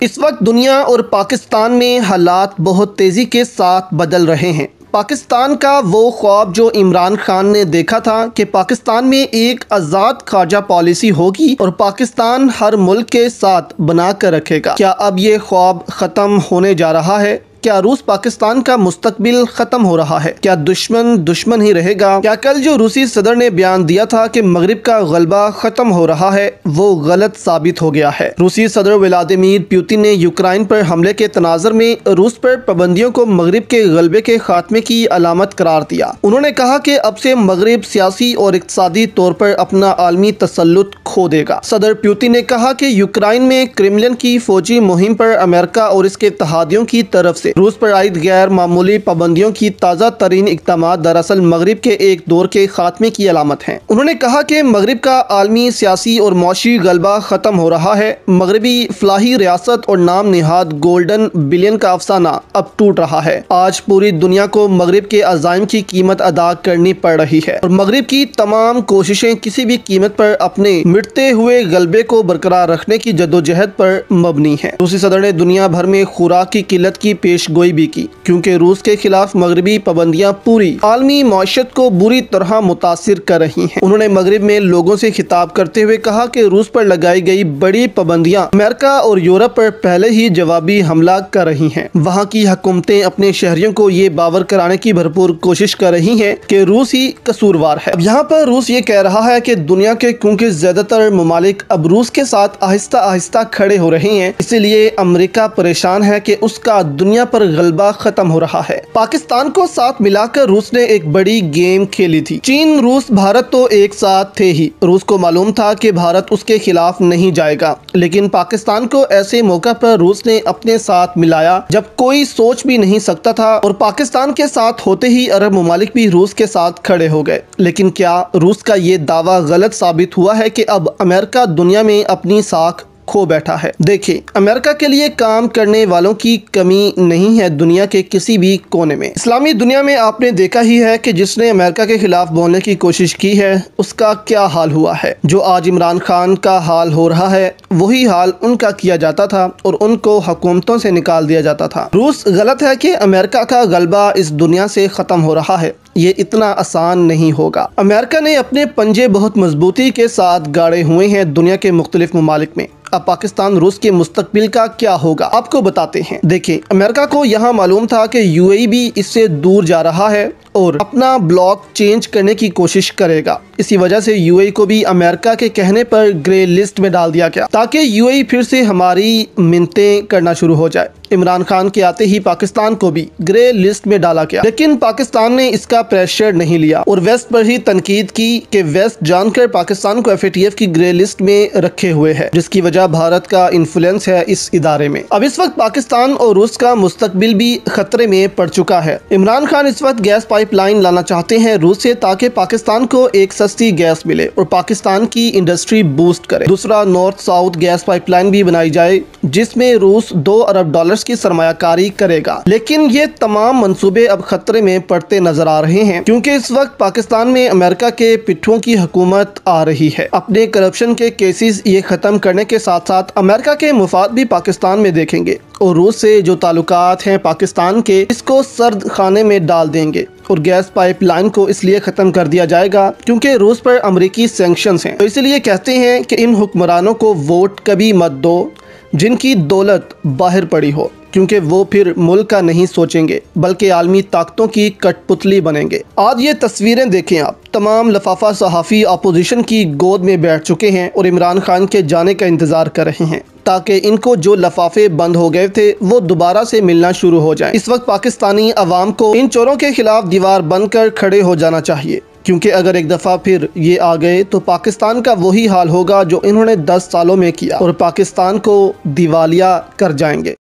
इस वक्त दुनिया और पाकिस्तान में हालात बहुत तेज़ी के साथ बदल रहे हैं। पाकिस्तान का वो ख्वाब जो इमरान खान ने देखा था कि पाकिस्तान में एक आज़ाद खारजा पॉलिसी होगी और पाकिस्तान हर मुल्क के साथ बना कर रखेगा, क्या अब ये ख्वाब ख़त्म होने जा रहा है? क्या रूस पाकिस्तान का मुस्तकबिल ख़त्म हो रहा है? क्या दुश्मन दुश्मन ही रहेगा? क्या कल जो रूसी सदर ने बयान दिया था कि मगरिब का गलबा ख़त्म हो रहा है वो गलत साबित हो गया है? रूसी सदर व्लादिमीर पुतिन ने यूक्रेन पर हमले के तनाज़र में रूस पर पाबंदियों को मगरिब के गलबे के खात्मे की अलामत करार दिया। उन्होंने कहा कि अब से मगरिब सियासी और इक़्तिसादी तौर पर अपना आलमी तसल्लुत खो देगा। सदर पुतिन ने कहा कि यूक्रेन में क्रेमलिन की फौजी मुहिम पर अमेरिका और इसके इत्तेहादियों की तरफ से रूस पर आयद गैर मामूली पाबंदियों की ताज़ा तरीन इक़दाम दरअसल मगरिब के एक दौर के खात्मे की अलामत हैं। उन्होंने कहा कि मगरिब का आलमी सियासी और मौशी गलबा ख़त्म हो रहा है। मगरबी फलाही रियासत और नाम निहाद गोल्डन बिलियन का अफसाना अब टूट रहा है। आज पूरी दुनिया को मगरिब के अज़ाइम की कीमत अदा करनी पड़ रही है और मगरिब की तमाम कोशिशें किसी भी कीमत पर अपने मिटते हुए गलबे को बरकरार रखने की जद्दोजहद पर मबनी है। रूसी सदर ने दुनिया भर में खुराक की किल्लत की पेशगोई भी की, क्योंकि रूस के खिलाफ मगरबी पाबंदियां पूरी आलमी मईशत को बुरी तरह मुतासिर कर रही हैं। उन्होंने मगरिब में लोगों से खिताब करते हुए कहा कि रूस पर लगाई गई बड़ी पाबंदियां अमेरिका और यूरोप पर पहले ही जवाबी हमला कर रही हैं। वहां की हुकूमतें अपने शहरियों को ये बावर कराने की भरपूर कोशिश कर रही हैं कि रूस ही कसूरवार है। अब यहाँ पर रूस ये कह रहा है कि दुनिया के क्योंकि ज्यादातर ममालिक अब रूस के साथ आहिस्ता आहिस्ता खड़े हो रहे हैं, इसीलिए अमेरिका परेशान है कि उसका दुनिया पर गलबा खत्म हो रहा है। पाकिस्तान को साथ मिलाकर रूस ने एक बड़ी गेम खेली थी। चीन, रूस, भारत तो एक साथ थे ही। रूस को मालूम था कि भारत उसके खिलाफ नहीं जाएगा, लेकिन पाकिस्तान को ऐसे मौका पर रूस ने अपने साथ मिलाया जब कोई सोच भी नहीं सकता था और पाकिस्तान के साथ होते ही अरब ममालिक भी रूस के साथ खड़े हो गए। लेकिन क्या रूस का ये दावा गलत साबित हुआ है कि अब अमेरिका दुनिया में अपनी साख खो बैठा है? देखिए, अमेरिका के लिए काम करने वालों की कमी नहीं है दुनिया के किसी भी कोने में। इस्लामी दुनिया में आपने देखा ही है कि जिसने अमेरिका के खिलाफ बोलने की कोशिश की है उसका क्या हाल हुआ है। जो आज इमरान खान का हाल हो रहा है वही हाल उनका किया जाता था और उनको हुकूमतों से निकाल दिया जाता था। रूस गलत है कि अमेरिका का गलबा इस दुनिया से ख़त्म हो रहा है, ये इतना आसान नहीं होगा। अमेरिका ने अपने पंजे बहुत मजबूती के साथ गाड़े हुए हैं दुनिया के मुख्तलिफ ममालिक में। अब पाकिस्तान रूस के मुस्तकबिल का क्या होगा आपको बताते हैं। देखिए, अमेरिका को यहाँ मालूम था कि यूएई भी इससे दूर जा रहा है और अपना ब्लॉक चेंज करने की कोशिश करेगा। इसी वजह से यूएई को भी अमेरिका के कहने पर ग्रे लिस्ट में डाल दिया गया ताकि यूएई फिर से हमारी मिन्नतें करना शुरू हो जाए। इमरान खान के आते ही पाकिस्तान को भी ग्रे लिस्ट में डाला गया, लेकिन पाकिस्तान ने इसका प्रेशर नहीं लिया और वेस्ट पर ही तनकीद की कि वेस्ट जानकर पाकिस्तान को एफएटीएफ की ग्रे लिस्ट में रखे हुए है, जिसकी वजह भारत का इन्फ्लुएंस है इस इदारे में। अब इस वक्त पाकिस्तान और रूस का मुस्तकबिल भी खतरे में पड़ चुका है। इमरान खान इस वक्त गैस पाइपलाइन लाना चाहते हैं रूस से ताकि पाकिस्तान को एक सस्ती गैस मिले और पाकिस्तान की इंडस्ट्री बूस्ट करे। दूसरा, नॉर्थ साउथ गैस पाइपलाइन भी बनाई जाए जिसमें रूस $2 अरब की सरमायाकारी करेगा। लेकिन ये तमाम मंसूबे अब खतरे में पड़ते नजर आ रहे हैं, क्योंकि इस वक्त पाकिस्तान में अमेरिका के पिट्ठुओं की हुकूमत आ रही है। अपने करप्शन के केसेस ये खत्म करने के साथ साथ अमेरिका के मुफाद भी पाकिस्तान में देखेंगे और रूस से जो ताल्लुकात हैं पाकिस्तान के, इसको सर्द खाने में डाल देंगे और गैस पाइपलाइन को इसलिए ख़त्म कर दिया जाएगा क्योंकि रूस पर अमरीकी सैंक्शंस हैं। तो इसलिए कहते हैं कि इन हुक्मरानों को वोट कभी मत दो जिनकी दौलत बाहर पड़ी हो, क्योंकि वो फिर मुल्क का नहीं सोचेंगे बल्कि आलमी ताकतों की कठपुतली बनेंगे। आज ये तस्वीरें देखें आप, तमाम लफाफा सहाफ़ी अपोजिशन की गोद में बैठ चुके हैं और इमरान खान के जाने का इंतज़ार कर रहे हैं ताकि इनको जो लफाफे बंद हो गए थे वो दोबारा से मिलना शुरू हो जाएं। इस वक्त पाकिस्तानी अवाम को इन चोरों के खिलाफ दीवार बनकर खड़े हो जाना चाहिए, क्योंकि अगर एक दफ़ा फिर ये आ गए तो पाकिस्तान का वही हाल होगा जो इन्होंने 10 सालों में किया और पाकिस्तान को दिवालिया कर जाएंगे।